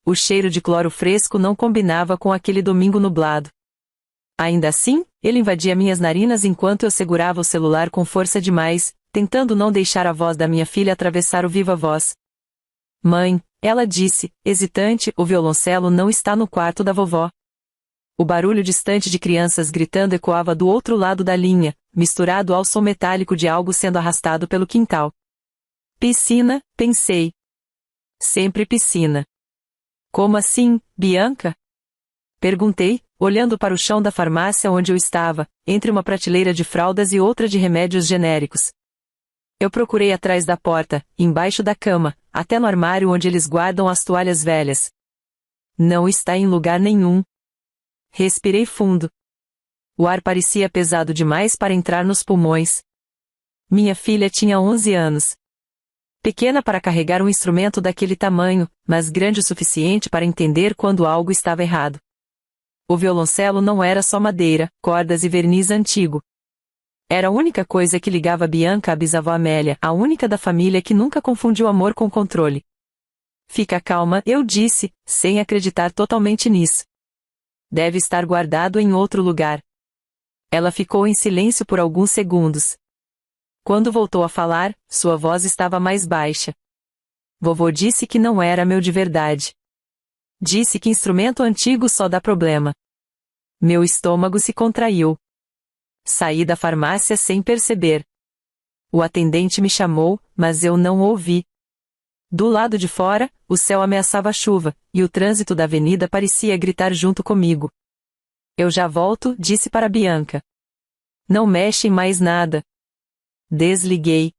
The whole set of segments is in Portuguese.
O cheiro de cloro fresco não combinava com aquele domingo nublado. Ainda assim, ele invadia minhas narinas enquanto eu segurava o celular com força demais, tentando não deixar a voz da minha filha atravessar o viva-voz. Mãe, ela disse, hesitante, o violoncelo não está no quarto da vovó. O barulho distante de crianças gritando ecoava do outro lado da linha, misturado ao som metálico de algo sendo arrastado pelo quintal. Piscina, pensei. Sempre piscina. Como assim, Bianca? Perguntei, olhando para o chão da farmácia onde eu estava, entre uma prateleira de fraldas e outra de remédios genéricos. Eu procurei atrás da porta, embaixo da cama, até no armário onde eles guardam as toalhas velhas. Não está em lugar nenhum. Respirei fundo. O ar parecia pesado demais para entrar nos pulmões. Minha filha tinha 11 anos. Pequena para carregar um instrumento daquele tamanho, mas grande o suficiente para entender quando algo estava errado. O violoncelo não era só madeira, cordas e verniz antigo. Era a única coisa que ligava Bianca à bisavó Amélia, a única da família que nunca confundiu amor com controle. Fica calma, eu disse, sem acreditar totalmente nisso. Deve estar guardado em outro lugar. Ela ficou em silêncio por alguns segundos. Quando voltou a falar, sua voz estava mais baixa. Vovô disse que não era meu de verdade. Disse que instrumento antigo só dá problema. Meu estômago se contraiu. Saí da farmácia sem perceber. O atendente me chamou, mas eu não ouvi. Do lado de fora, o céu ameaçava chuva, e o trânsito da avenida parecia gritar junto comigo. Eu já volto, disse para Bianca. Não mexe em mais nada. Desliguei.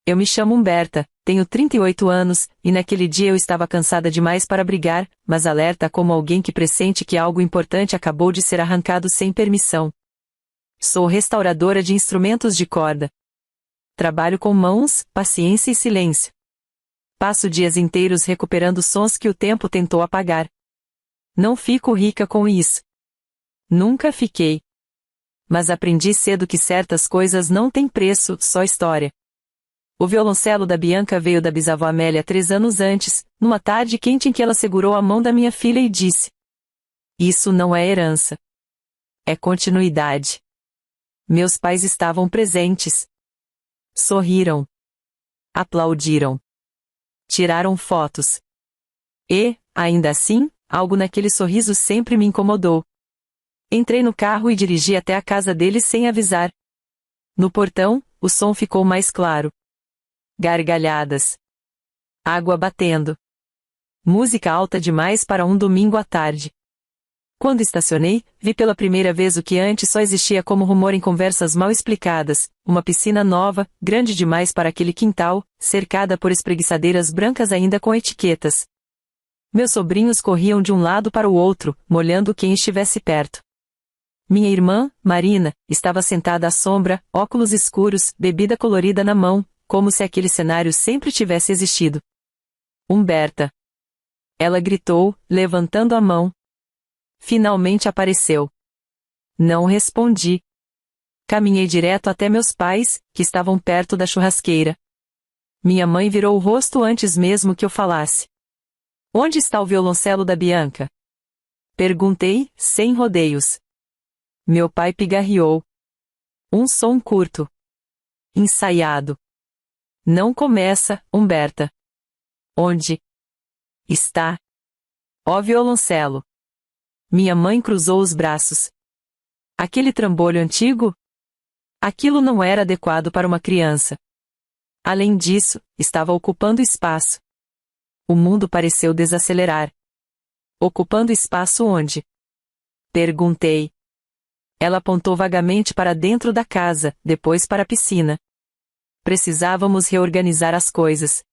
Eu me chamo Humberta, tenho 38 anos, e naquele dia eu estava cansada demais para brigar, mas alerta como alguém que pressente que algo importante acabou de ser arrancado sem permissão. Sou restauradora de instrumentos de corda. Trabalho com mãos, paciência e silêncio. Passo dias inteiros recuperando sons que o tempo tentou apagar. Não fico rica com isso. Nunca fiquei. Mas aprendi cedo que certas coisas não têm preço, só história. O violoncelo da Bianca veio da bisavó Amélia 3 anos antes, numa tarde quente em que ela segurou a mão da minha filha e disse: Isso não é herança. É continuidade. Meus pais estavam presentes. Sorriram. Aplaudiram. Tiraram fotos. E, ainda assim, algo naquele sorriso sempre me incomodou. Entrei no carro e dirigi até a casa deles sem avisar. No portão, o som ficou mais claro. Gargalhadas. Água batendo. Música alta demais para um domingo à tarde. Quando estacionei, vi pela primeira vez o que antes só existia como rumor em conversas mal explicadas, uma piscina nova, grande demais para aquele quintal, cercada por espreguiçadeiras brancas ainda com etiquetas. Meus sobrinhos corriam de um lado para o outro, molhando quem estivesse perto. Minha irmã, Marina, estava sentada à sombra, óculos escuros, bebida colorida na mão, como se aquele cenário sempre tivesse existido. Humberta. Ela gritou, levantando a mão. Finalmente apareceu. Não respondi. Caminhei direto até meus pais, que estavam perto da churrasqueira. Minha mãe virou o rosto antes mesmo que eu falasse. Onde está o violoncelo da Bianca? Perguntei, sem rodeios. Meu pai pigarreou. Um som curto. Ensaiado. Não começa, Humberta. Onde está? Ó violoncelo. Minha mãe cruzou os braços. Aquele trambolho antigo? Aquilo não era adequado para uma criança. Além disso, estava ocupando espaço. O mundo pareceu desacelerar. Ocupando espaço onde? Perguntei. Ela apontou vagamente para dentro da casa, depois para a piscina. Precisávamos reorganizar as coisas.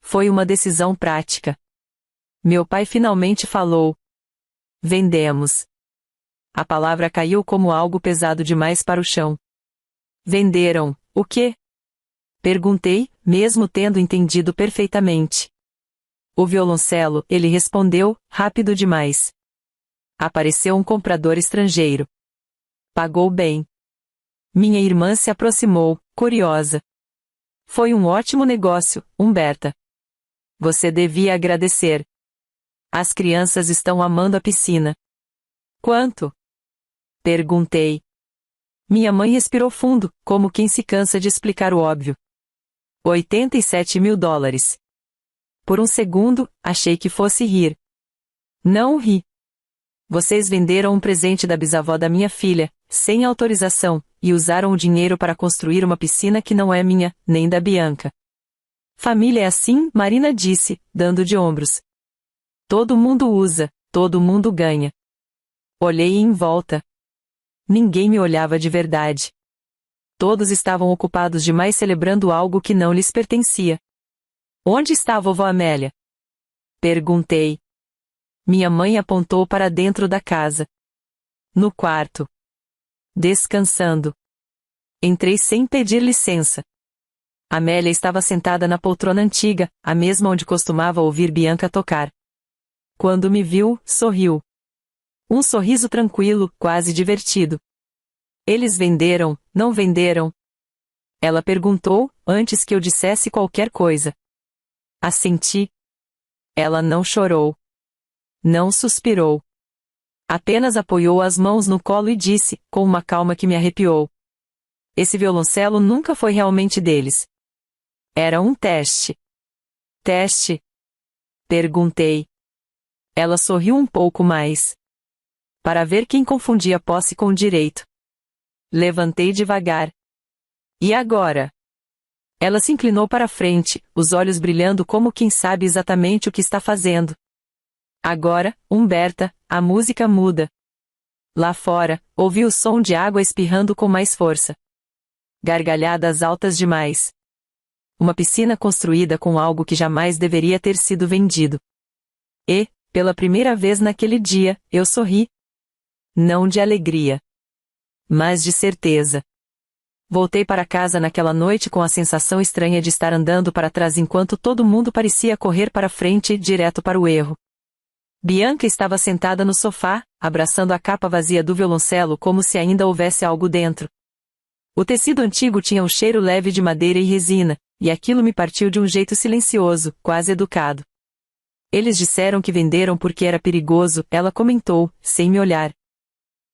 Foi uma decisão prática. Meu pai finalmente falou. Vendemos. A palavra caiu como algo pesado demais para o chão. Venderam, o quê? Perguntei, mesmo tendo entendido perfeitamente. O violoncelo, ele respondeu, rápido demais. Apareceu um comprador estrangeiro. Pagou bem. Minha irmã se aproximou, curiosa. Foi um ótimo negócio, Humberta. Você devia agradecer. As crianças estão amando a piscina. Quanto? Perguntei. Minha mãe respirou fundo, como quem se cansa de explicar o óbvio. $87.000. Por um segundo, achei que fosse rir. Não ri. Vocês venderam um presente da bisavó da minha filha, sem autorização, e usaram o dinheiro para construir uma piscina que não é minha, nem da Bianca. Família é assim, Marina disse, dando de ombros. Todo mundo usa, todo mundo ganha. Olhei em volta. Ninguém me olhava de verdade. Todos estavam ocupados demais celebrando algo que não lhes pertencia. Onde está a vovó Amélia? Perguntei. Minha mãe apontou para dentro da casa. No quarto. Descansando. Entrei sem pedir licença. Amélia estava sentada na poltrona antiga, a mesma onde costumava ouvir Bianca tocar. Quando me viu, sorriu. Um sorriso tranquilo, quase divertido. Eles venderam, não venderam? Ela perguntou, antes que eu dissesse qualquer coisa. Assenti. Ela não chorou. Não suspirou. Apenas apoiou as mãos no colo e disse, com uma calma que me arrepiou. Esse violoncelo nunca foi realmente deles. Era um teste. Teste? Perguntei. Ela sorriu um pouco mais. Para ver quem confundia posse com direito. Levantei devagar. E agora? Ela se inclinou para a frente, os olhos brilhando como quem sabe exatamente o que está fazendo. Agora, Humberta, a música muda. Lá fora, ouvi o som de água espirrando com mais força. Gargalhadas altas demais. Uma piscina construída com algo que jamais deveria ter sido vendido. E, pela primeira vez naquele dia, eu sorri. Não de alegria, mas de certeza. Voltei para casa naquela noite com a sensação estranha de estar andando para trás enquanto todo mundo parecia correr para frente, direto para o erro. Bianca estava sentada no sofá, abraçando a capa vazia do violoncelo como se ainda houvesse algo dentro. O tecido antigo tinha um cheiro leve de madeira e resina, e aquilo me partiu de um jeito silencioso, quase educado. Eles disseram que venderam porque era perigoso, ela comentou, sem me olhar.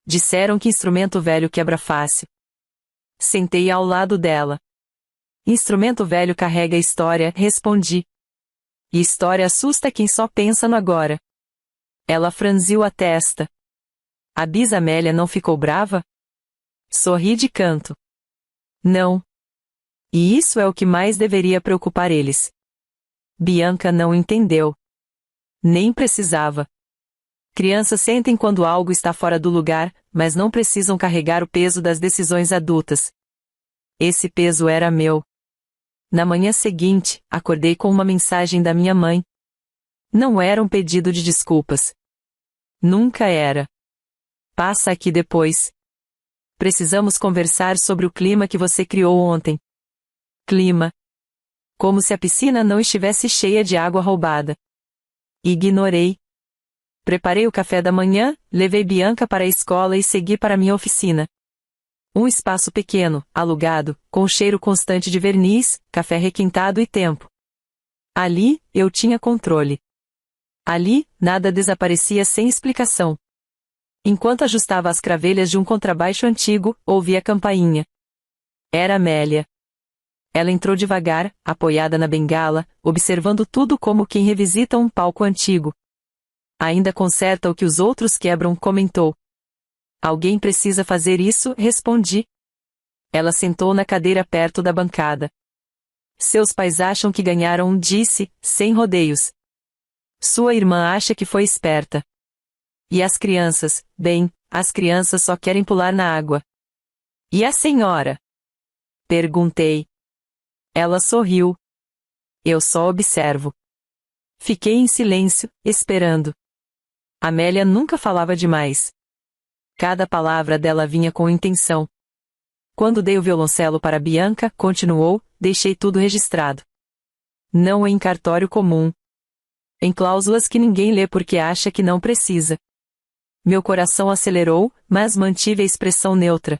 Disseram que instrumento velho quebra fácil. Sentei ao lado dela. Instrumento velho carrega história, respondi. E história assusta quem só pensa no agora. Ela franziu a testa. A Bisa Amélia não ficou brava? Sorri de canto. Não. E isso é o que mais deveria preocupar eles. Bianca não entendeu. Nem precisava. Crianças sentem quando algo está fora do lugar, mas não precisam carregar o peso das decisões adultas. Esse peso era meu. Na manhã seguinte, acordei com uma mensagem da minha mãe. Não era um pedido de desculpas. Nunca era. Passa aqui depois. Precisamos conversar sobre o clima que você criou ontem. Clima. Como se a piscina não estivesse cheia de água roubada. Ignorei. Preparei o café da manhã, levei Bianca para a escola e segui para minha oficina. Um espaço pequeno, alugado, com cheiro constante de verniz, café requintado e tempo. Ali, eu tinha controle. Ali, nada desaparecia sem explicação. Enquanto ajustava as cravelhas de um contrabaixo antigo, ouvi a campainha. Era Amélia. Ela entrou devagar, apoiada na bengala, observando tudo como quem revisita um palco antigo. Ainda conserta o que os outros quebram, comentou. Alguém precisa fazer isso, respondi. Ela sentou na cadeira perto da bancada. Seus pais acham que ganharam, disse, sem rodeios. Sua irmã acha que foi esperta. E as crianças, bem, as crianças só querem pular na água. E a senhora? Perguntei. Ela sorriu. Eu só observo. Fiquei em silêncio, esperando. Amélia nunca falava demais. Cada palavra dela vinha com intenção. Quando dei o violoncelo para Bianca, continuou, deixei tudo registrado. Não em cartório comum. Em cláusulas que ninguém lê porque acha que não precisa. Meu coração acelerou, mas mantive a expressão neutra.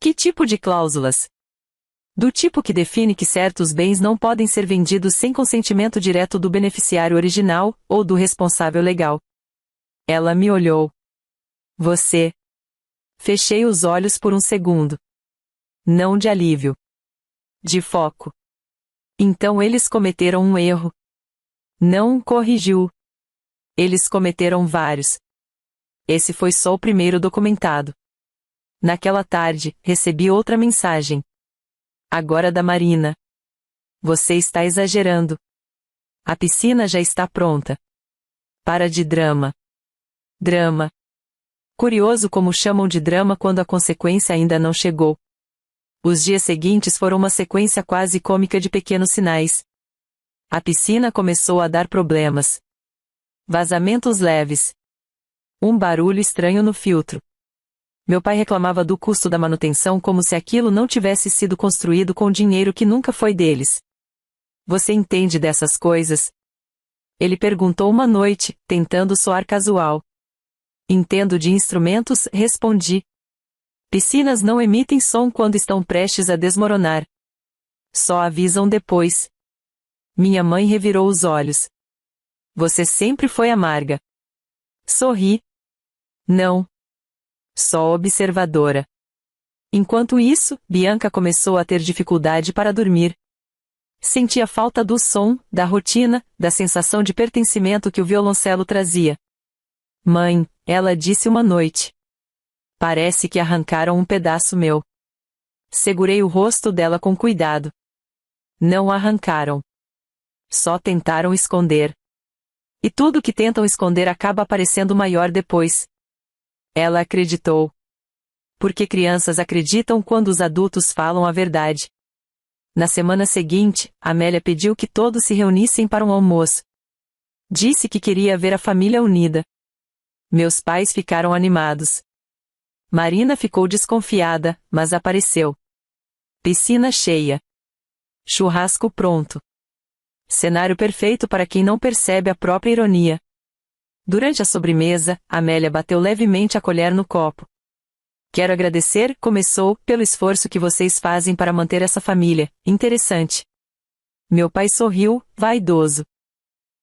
Que tipo de cláusulas? Do tipo que define que certos bens não podem ser vendidos sem consentimento direto do beneficiário original ou do responsável legal. Ela me olhou. Você. Fechei os olhos por um segundo. Não de alívio. De foco. Então eles cometeram um erro. Não corrigiu. Eles cometeram vários. Esse foi só o primeiro documentado. Naquela tarde, recebi outra mensagem. Agora da Marina. Você está exagerando. A piscina já está pronta. Para de drama. Drama. Curioso como chamam de drama quando a consequência ainda não chegou. Os dias seguintes foram uma sequência quase cômica de pequenos sinais. A piscina começou a dar problemas. Vazamentos leves. Um barulho estranho no filtro. Meu pai reclamava do custo da manutenção como se aquilo não tivesse sido construído com dinheiro que nunca foi deles. Você entende dessas coisas? Ele perguntou uma noite, tentando soar casual. Entendo de instrumentos, respondi. Piscinas não emitem som quando estão prestes a desmoronar. Só avisam depois. Minha mãe revirou os olhos. Você sempre foi amarga. Sorri. Não. Só observadora. Enquanto isso, Bianca começou a ter dificuldade para dormir. Sentia falta do som, da rotina, da sensação de pertencimento que o violoncelo trazia. Mãe, ela disse uma noite. Parece que arrancaram um pedaço meu. Segurei o rosto dela com cuidado. Não arrancaram. Só tentaram esconder. E tudo que tentam esconder acaba aparecendo maior depois. Ela acreditou. Porque crianças acreditam quando os adultos falam a verdade. Na semana seguinte, Amélia pediu que todos se reunissem para um almoço. Disse que queria ver a família unida. Meus pais ficaram animados. Marina ficou desconfiada, mas apareceu. Piscina cheia. Churrasco pronto. Cenário perfeito para quem não percebe a própria ironia. Durante a sobremesa, Amélia bateu levemente a colher no copo. Quero agradecer, começou, pelo esforço que vocês fazem para manter essa família. Interessante. Meu pai sorriu, vaidoso.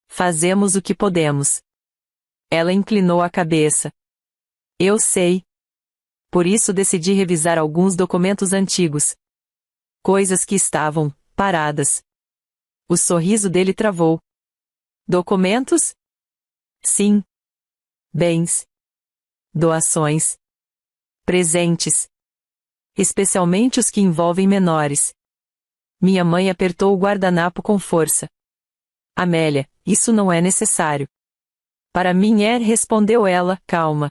Fazemos o que podemos. Ela inclinou a cabeça. Eu sei. Por isso decidi revisar alguns documentos antigos. Coisas que estavam paradas. O sorriso dele travou. Documentos? Sim. Bens. Doações. Presentes. Especialmente os que envolvem menores. Minha mãe apertou o guardanapo com força. Amélia, isso não é necessário. Para mim é, respondeu ela, calma.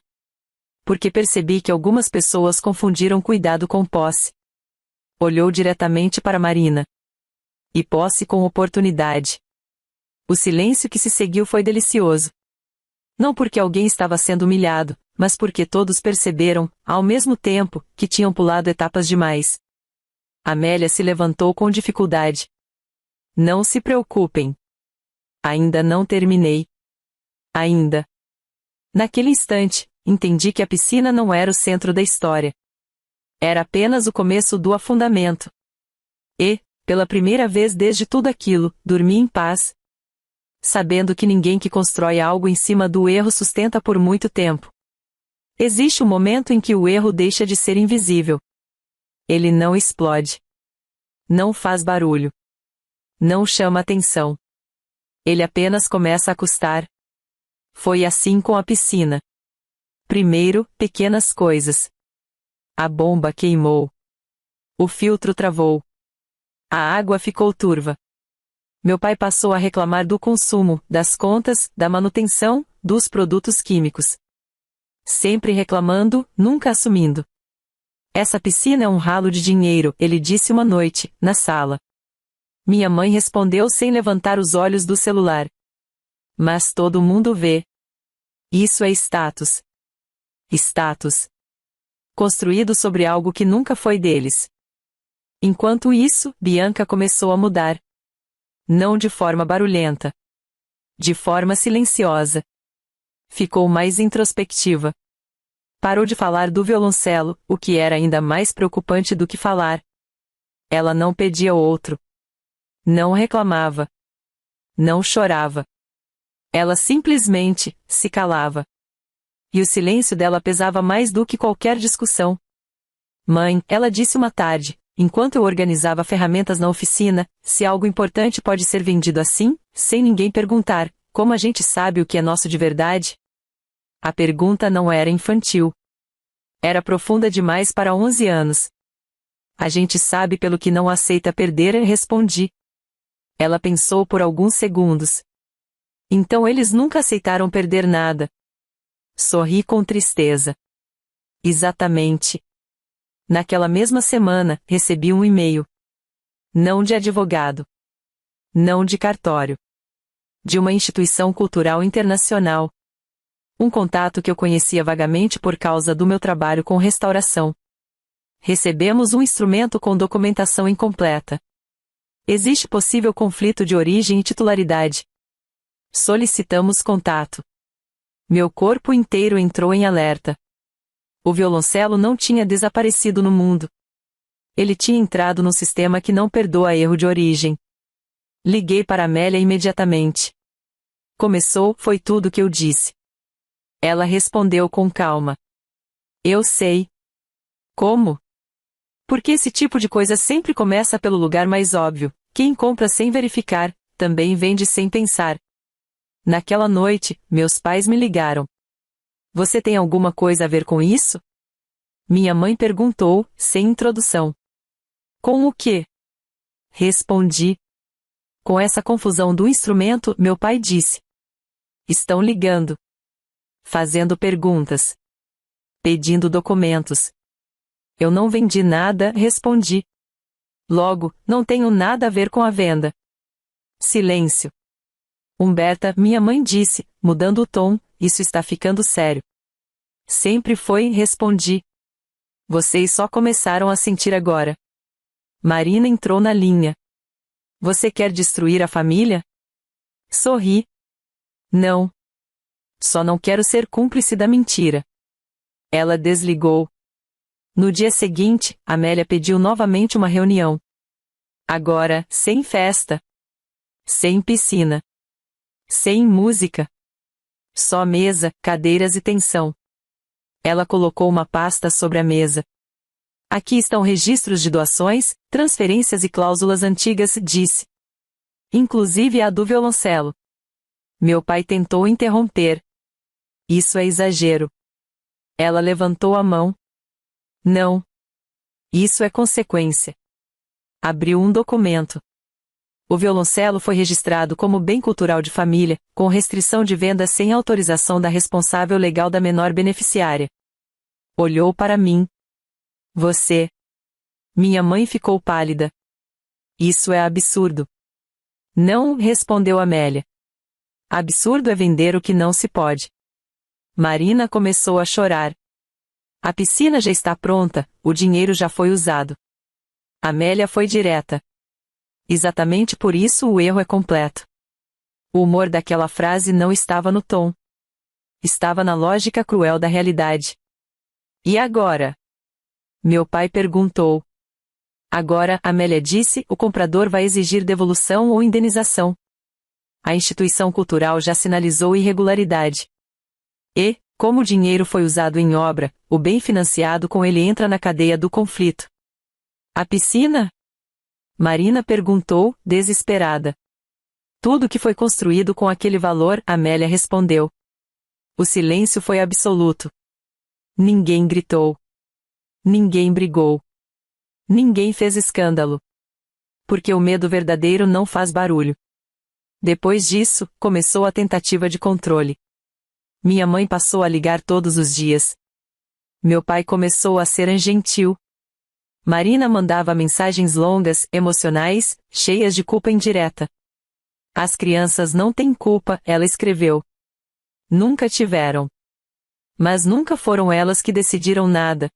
Porque percebi que algumas pessoas confundiram cuidado com posse. Olhou diretamente para Marina. E posse com oportunidade. O silêncio que se seguiu foi delicioso. Não porque alguém estava sendo humilhado, mas porque todos perceberam, ao mesmo tempo, que tinham pulado etapas demais. Amélia se levantou com dificuldade. Não se preocupem. Ainda não terminei. Ainda. Naquele instante, entendi que a piscina não era o centro da história. Era apenas o começo do afundamento. E, pela primeira vez desde tudo aquilo, dormi em paz. Sabendo que ninguém que constrói algo em cima do erro sustenta por muito tempo. Existe um momento em que o erro deixa de ser invisível. Ele não explode. Não faz barulho. Não chama atenção. Ele apenas começa a custar. Foi assim com a piscina. Primeiro, pequenas coisas. A bomba queimou. O filtro travou. A água ficou turva. Meu pai passou a reclamar do consumo, das contas, da manutenção, dos produtos químicos. Sempre reclamando, nunca assumindo. Essa piscina é um ralo de dinheiro, ele disse uma noite, na sala. Minha mãe respondeu sem levantar os olhos do celular. Mas todo mundo vê. Isso é status. Status. Construído sobre algo que nunca foi deles. Enquanto isso, Bianca começou a mudar. Não de forma barulhenta. De forma silenciosa. Ficou mais introspectiva. Parou de falar do violoncelo, o que era ainda mais preocupante do que falar. Ela não pedia outro. Não reclamava. Não chorava. Ela simplesmente se calava. E o silêncio dela pesava mais do que qualquer discussão. Mãe, ela disse uma tarde, enquanto eu organizava ferramentas na oficina, se algo importante pode ser vendido assim, sem ninguém perguntar, como a gente sabe o que é nosso de verdade? A pergunta não era infantil. Era profunda demais para 11 anos. A gente sabe pelo que não aceita perder, respondi. Ela pensou por alguns segundos. Então eles nunca aceitaram perder nada. Sorri com tristeza. Exatamente. Naquela mesma semana, recebi um e-mail. Não de advogado. Não de cartório. De uma instituição cultural internacional. Um contato que eu conhecia vagamente por causa do meu trabalho com restauração. Recebemos um instrumento com documentação incompleta. Existe possível conflito de origem e titularidade. Solicitamos contato. Meu corpo inteiro entrou em alerta. O violoncelo não tinha desaparecido no mundo. Ele tinha entrado num sistema que não perdoa erro de origem. Liguei para Amélia imediatamente. Começou, foi tudo o que eu disse. Ela respondeu com calma. Eu sei. Como? Porque esse tipo de coisa sempre começa pelo lugar mais óbvio. Quem compra sem verificar, também vende sem pensar. Naquela noite, meus pais me ligaram. Você tem alguma coisa a ver com isso? Minha mãe perguntou, sem introdução. Com o quê? Respondi. Com essa confusão do instrumento, meu pai disse. Estão ligando. Fazendo perguntas. Pedindo documentos. Eu não vendi nada, respondi. Logo, não tenho nada a ver com a venda. Silêncio. Humberta, minha mãe disse, mudando o tom, isso está ficando sério. Sempre foi, respondi. Vocês só começaram a sentir agora. Marina entrou na linha. Você quer destruir a família? Sorri. Não. Só não quero ser cúmplice da mentira. Ela desligou. No dia seguinte, Amélia pediu novamente uma reunião. Agora, sem festa. Sem piscina. Sem música. Só mesa, cadeiras e tensão. Ela colocou uma pasta sobre a mesa. Aqui estão registros de doações, transferências e cláusulas antigas, disse. Inclusive a do violoncelo. Meu pai tentou interromper. Isso é exagero. Ela levantou a mão. Não. Isso é consequência. Abriu um documento. O violoncelo foi registrado como bem cultural de família, com restrição de venda sem autorização da responsável legal da menor beneficiária. Olhou para mim. Você. Minha mãe ficou pálida. Isso é absurdo. Não, respondeu Amélia. Absurdo é vender o que não se pode. Marina começou a chorar. A piscina já está pronta, o dinheiro já foi usado. Amélia foi direta. Exatamente por isso o erro é completo. O humor daquela frase não estava no tom. Estava na lógica cruel da realidade. E agora? Meu pai perguntou. Agora, Amélia disse, o comprador vai exigir devolução ou indenização. A instituição cultural já sinalizou irregularidade. E, como o dinheiro foi usado em obra, o bem financiado com ele entra na cadeia do conflito. A piscina? Marina perguntou, desesperada. Tudo que foi construído com aquele valor, Amélia respondeu. O silêncio foi absoluto. Ninguém gritou. Ninguém brigou. Ninguém fez escândalo. Porque o medo verdadeiro não faz barulho. Depois disso, começou a tentativa de controle. Minha mãe passou a ligar todos os dias. Meu pai começou a ser gentil. Marina mandava mensagens longas, emocionais, cheias de culpa indireta. As crianças não têm culpa, ela escreveu. Nunca tiveram. Mas nunca foram elas que decidiram nada.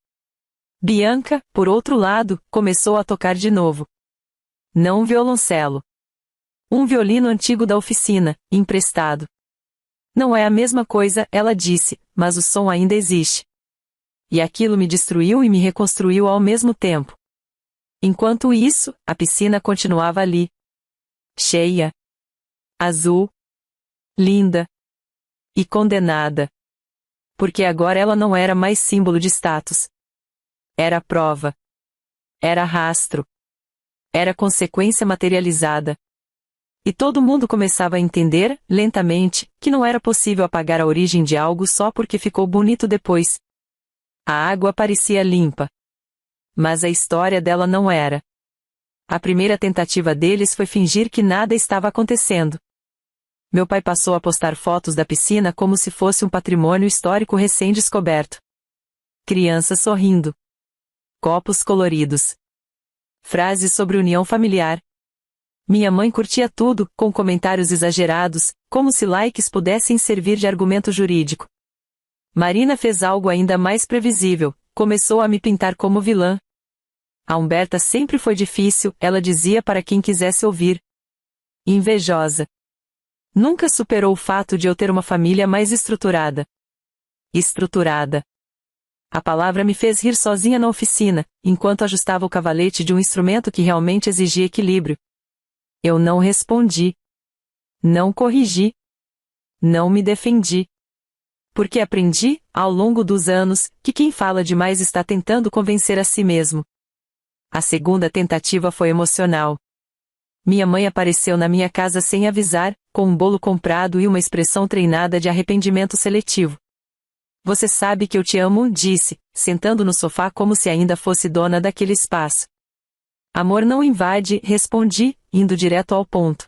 Bianca, por outro lado, começou a tocar de novo. Não um violoncelo. Um violino antigo da oficina, emprestado. Não é a mesma coisa, ela disse, mas o som ainda existe. E aquilo me destruiu e me reconstruiu ao mesmo tempo. Enquanto isso, a piscina continuava ali. Cheia. Azul. Linda. E condenada. Porque agora ela não era mais símbolo de status. Era prova. Era rastro. Era consequência materializada. E todo mundo começava a entender, lentamente, que não era possível apagar a origem de algo só porque ficou bonito depois. A água parecia limpa. Mas a história dela não era. A primeira tentativa deles foi fingir que nada estava acontecendo. Meu pai passou a postar fotos da piscina como se fosse um patrimônio histórico recém-descoberto. Crianças sorrindo. Copos coloridos. Frases sobre união familiar. Minha mãe curtia tudo, com comentários exagerados, como se likes pudessem servir de argumento jurídico. Marina fez algo ainda mais previsível, começou a me pintar como vilã. A Humberta sempre foi difícil, ela dizia para quem quisesse ouvir. Invejosa. Nunca superou o fato de eu ter uma família mais estruturada. Estruturada. A palavra me fez rir sozinha na oficina, enquanto ajustava o cavalete de um instrumento que realmente exigia equilíbrio. Eu não respondi. Não corrigi. Não me defendi. Porque aprendi, ao longo dos anos, que quem fala demais está tentando convencer a si mesmo. A segunda tentativa foi emocional. Minha mãe apareceu na minha casa sem avisar, com um bolo comprado e uma expressão treinada de arrependimento seletivo. Você sabe que eu te amo, disse, sentando no sofá como se ainda fosse dona daquele espaço. Amor não invade, respondi, indo direto ao ponto.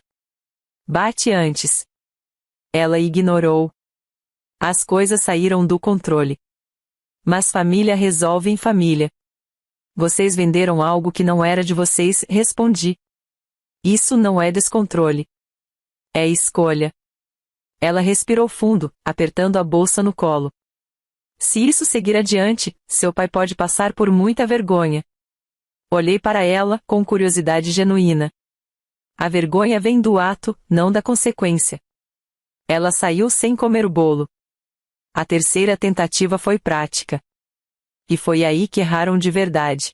Bate antes. Ela ignorou. As coisas saíram do controle. Mas família resolve em família. Vocês venderam algo que não era de vocês, respondi. Isso não é descontrole. É escolha. Ela respirou fundo, apertando a bolsa no colo. Se isso seguir adiante, seu pai pode passar por muita vergonha. Olhei para ela, com curiosidade genuína. A vergonha vem do ato, não da consequência. Ela saiu sem comer o bolo. A terceira tentativa foi prática. E foi aí que erraram de verdade.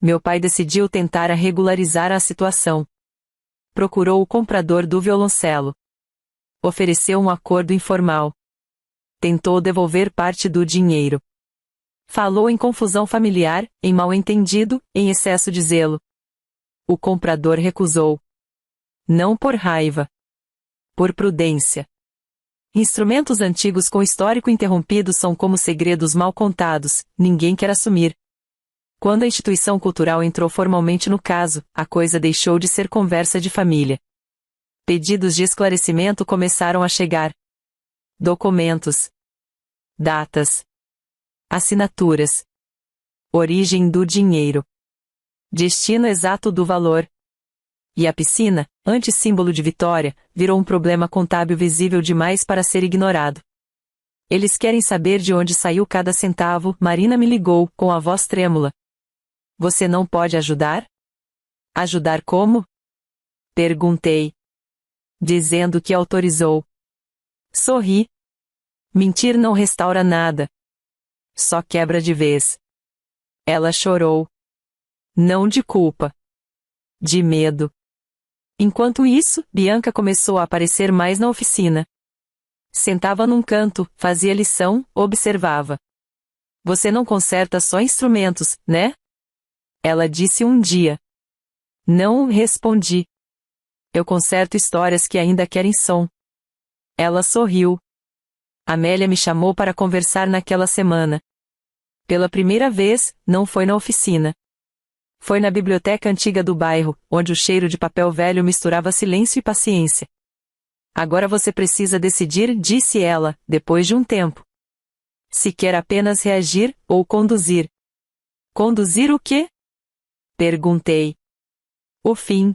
Meu pai decidiu tentar regularizar a situação. Procurou o comprador do violoncelo. Ofereceu um acordo informal. Tentou devolver parte do dinheiro. Falou em confusão familiar, em mal-entendido, em excesso de zelo. O comprador recusou. Não por raiva. Por prudência. Instrumentos antigos com histórico interrompido são como segredos mal contados, ninguém quer assumir. Quando a instituição cultural entrou formalmente no caso, a coisa deixou de ser conversa de família. Pedidos de esclarecimento começaram a chegar. Documentos. Datas. Assinaturas. Origem do dinheiro. Destino exato do valor. E a piscina, antes símbolo de vitória, virou um problema contábil visível demais para ser ignorado. Eles querem saber de onde saiu cada centavo, Marina me ligou, com a voz trêmula. Você não pode ajudar? Ajudar como? Perguntei. Dizendo que autorizou. Sorri. Mentir não restaura nada. Só quebra de vez. Ela chorou. Não de culpa. De medo. Enquanto isso, Bianca começou a aparecer mais na oficina. Sentava num canto, fazia lição, observava. Você não conserta só instrumentos, né? Ela disse um dia. Não, respondi. Eu conserto histórias que ainda querem som. Ela sorriu. Amélia me chamou para conversar naquela semana. Pela primeira vez, não foi na oficina. Foi na biblioteca antiga do bairro, onde o cheiro de papel velho misturava silêncio e paciência. Agora você precisa decidir, disse ela, depois de um tempo. Se quer apenas reagir, ou conduzir. Conduzir o quê? Perguntei. O fim.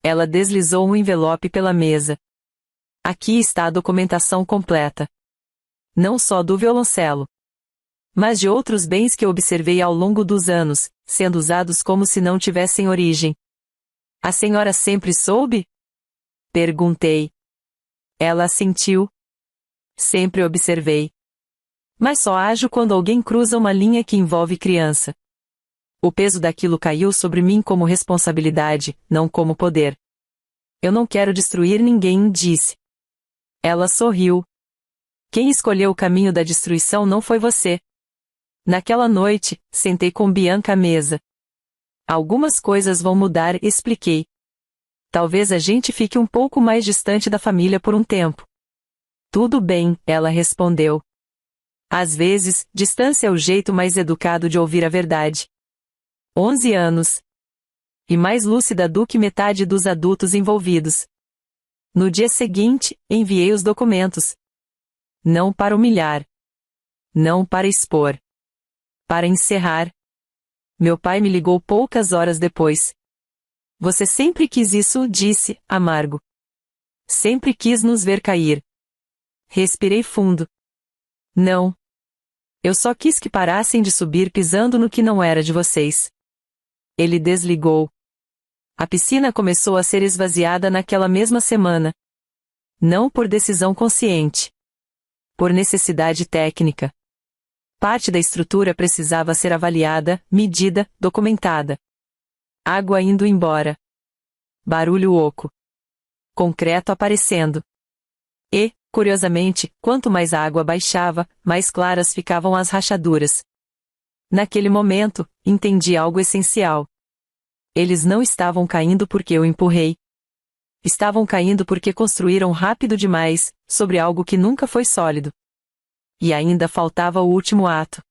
Ela deslizou um envelope pela mesa. Aqui está a documentação completa. Não só do violoncelo, mas de outros bens que observei ao longo dos anos, sendo usados como se não tivessem origem. A senhora sempre soube? Perguntei. Ela assentiu. Sempre observei. Mas só ajo quando alguém cruza uma linha que envolve criança. O peso daquilo caiu sobre mim como responsabilidade, não como poder. Eu não quero destruir ninguém, disse. Ela sorriu. Quem escolheu o caminho da destruição não foi você. Naquela noite, sentei com Bianca à mesa. Algumas coisas vão mudar, expliquei. Talvez a gente fique um pouco mais distante da família por um tempo. Tudo bem, ela respondeu. Às vezes, distância é o jeito mais educado de ouvir a verdade. 11 anos. E mais lúcida do que metade dos adultos envolvidos. No dia seguinte, enviei os documentos. Não para humilhar. Não para expor. Para encerrar. Meu pai me ligou poucas horas depois. Você sempre quis isso, disse, amargo. Sempre quis nos ver cair. Respirei fundo. Não. Eu só quis que parassem de subir pisando no que não era de vocês. Ele desligou. A piscina começou a ser esvaziada naquela mesma semana. Não por decisão consciente. Por necessidade técnica. Parte da estrutura precisava ser avaliada, medida, documentada. Água indo embora. Barulho oco. Concreto aparecendo. E, curiosamente, quanto mais a água baixava, mais claras ficavam as rachaduras. Naquele momento, entendi algo essencial. Eles não estavam caindo porque eu empurrei. Estavam caindo porque construíram rápido demais, sobre algo que nunca foi sólido. E ainda faltava o último ato.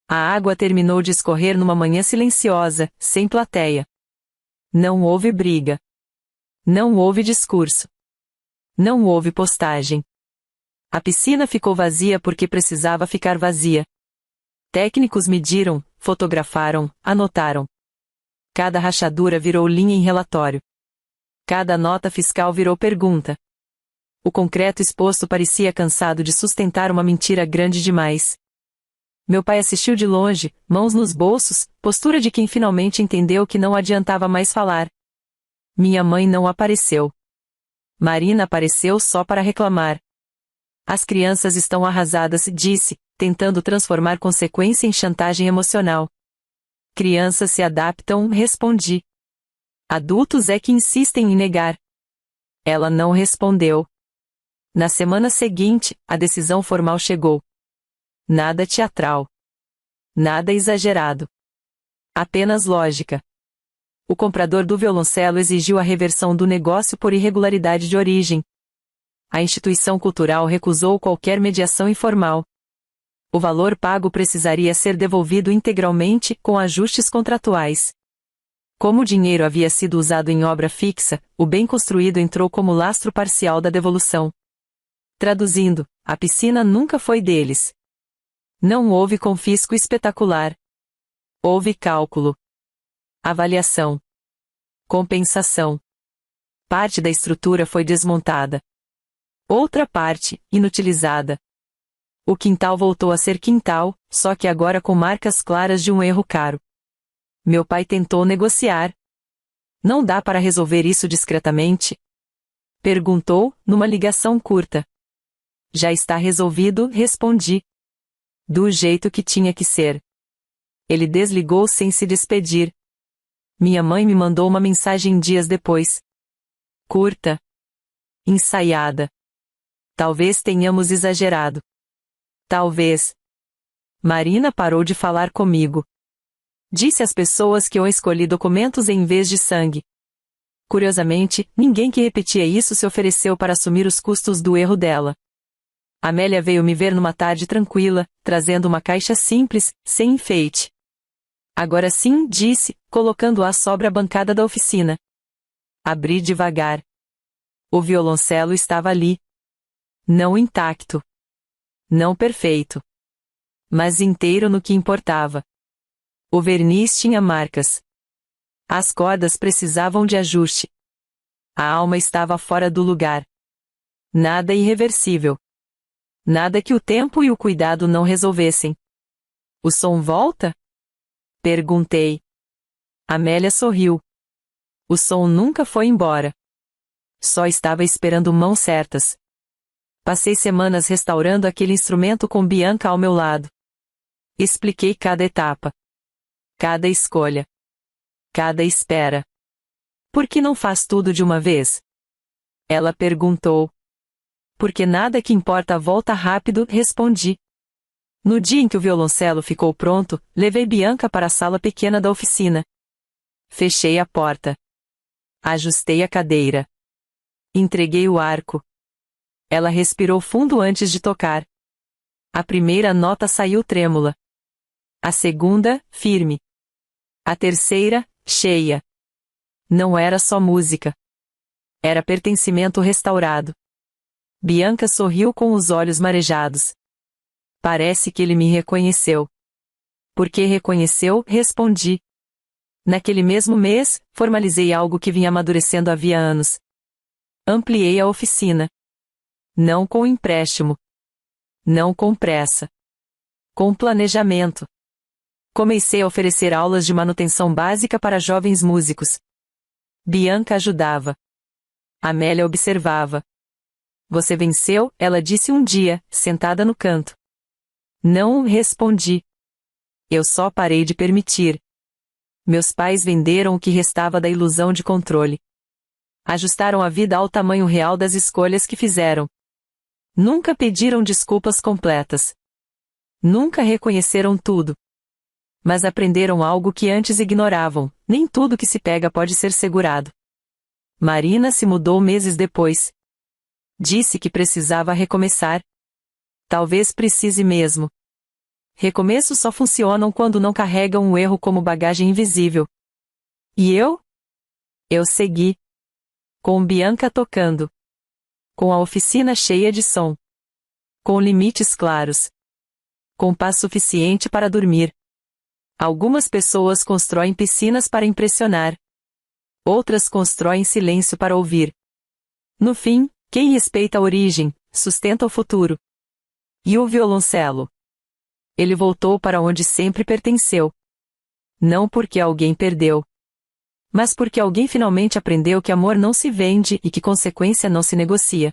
A água terminou de escorrer numa manhã silenciosa, sem plateia. Não houve briga. Não houve discurso. Não houve postagem. A piscina ficou vazia porque precisava ficar vazia. Técnicos mediram, fotografaram, anotaram. Cada rachadura virou linha em relatório. Cada nota fiscal virou pergunta. O concreto exposto parecia cansado de sustentar uma mentira grande demais. Meu pai assistiu de longe, mãos nos bolsos, postura de quem finalmente entendeu que não adiantava mais falar. Minha mãe não apareceu. Marina apareceu só para reclamar. As crianças estão arrasadas, disse, tentando transformar consequência em chantagem emocional. Crianças se adaptam, respondi. Adultos é que insistem em negar. Ela não respondeu. Na semana seguinte, a decisão formal chegou. Nada teatral. Nada exagerado. Apenas lógica. O comprador do violoncelo exigiu a reversão do negócio por irregularidade de origem. A instituição cultural recusou qualquer mediação informal. O valor pago precisaria ser devolvido integralmente, com ajustes contratuais. Como o dinheiro havia sido usado em obra fixa, o bem construído entrou como lastro parcial da devolução. Traduzindo, a piscina nunca foi deles. Não houve confisco espetacular. Houve cálculo. Avaliação. Compensação. Parte da estrutura foi desmontada. Outra parte, inutilizada. O quintal voltou a ser quintal, só que agora com marcas claras de um erro caro. Meu pai tentou negociar. Não dá para resolver isso discretamente? Perguntou, numa ligação curta. Já está resolvido, respondi. Do jeito que tinha que ser. Ele desligou sem se despedir. Minha mãe me mandou uma mensagem dias depois. Curta. Ensaiada. Talvez tenhamos exagerado. Talvez. Marina parou de falar comigo. Disse às pessoas que eu escolhi documentos em vez de sangue. Curiosamente, ninguém que repetia isso se ofereceu para assumir os custos do erro dela. Amélia veio me ver numa tarde tranquila, trazendo uma caixa simples, sem enfeite. Agora sim, disse, colocando-a sobre a bancada da oficina. Abri devagar. O violoncelo estava ali. Não intacto. Não perfeito. Mas inteiro no que importava. O verniz tinha marcas. As cordas precisavam de ajuste. A alma estava fora do lugar. Nada irreversível. Nada que o tempo e o cuidado não resolvessem. O som volta? Perguntei. Amélia sorriu. O som nunca foi embora. Só estava esperando mãos certas. Passei semanas restaurando aquele instrumento com Bianca ao meu lado. Expliquei cada etapa. Cada escolha. Cada espera. Por que não faz tudo de uma vez? Ela perguntou. Porque nada que importa volta rápido, respondi. No dia em que o violoncelo ficou pronto, levei Bianca para a sala pequena da oficina. Fechei a porta. Ajustei a cadeira. Entreguei o arco. Ela respirou fundo antes de tocar. A primeira nota saiu trêmula. A segunda, firme. A terceira, cheia. Não era só música. Era pertencimento restaurado. Bianca sorriu com os olhos marejados. Parece que ele me reconheceu. Por que reconheceu? Respondi. Naquele mesmo mês, formalizei algo que vinha amadurecendo havia anos. Ampliei a oficina. Não com empréstimo. Não com pressa. Com planejamento. Comecei a oferecer aulas de manutenção básica para jovens músicos. Bianca ajudava. Amélia observava. Você venceu, ela disse um dia, sentada no canto. Não, respondi. Eu só parei de permitir. Meus pais venderam o que restava da ilusão de controle. Ajustaram a vida ao tamanho real das escolhas que fizeram. Nunca pediram desculpas completas. Nunca reconheceram tudo. Mas aprenderam algo que antes ignoravam: nem tudo que se pega pode ser segurado. Marina se mudou meses depois. Disse que precisava recomeçar. Talvez precise mesmo. Recomeços só funcionam quando não carregam um erro como bagagem invisível. E eu? Eu segui. Com Bianca tocando. Com a oficina cheia de som. Com limites claros. Com paz suficiente para dormir. Algumas pessoas constroem piscinas para impressionar. Outras constroem silêncio para ouvir. No fim, quem respeita a origem, sustenta o futuro. E o violoncelo? Ele voltou para onde sempre pertenceu. Não porque alguém perdeu. Mas porque alguém finalmente aprendeu que amor não se vende e que consequência não se negocia.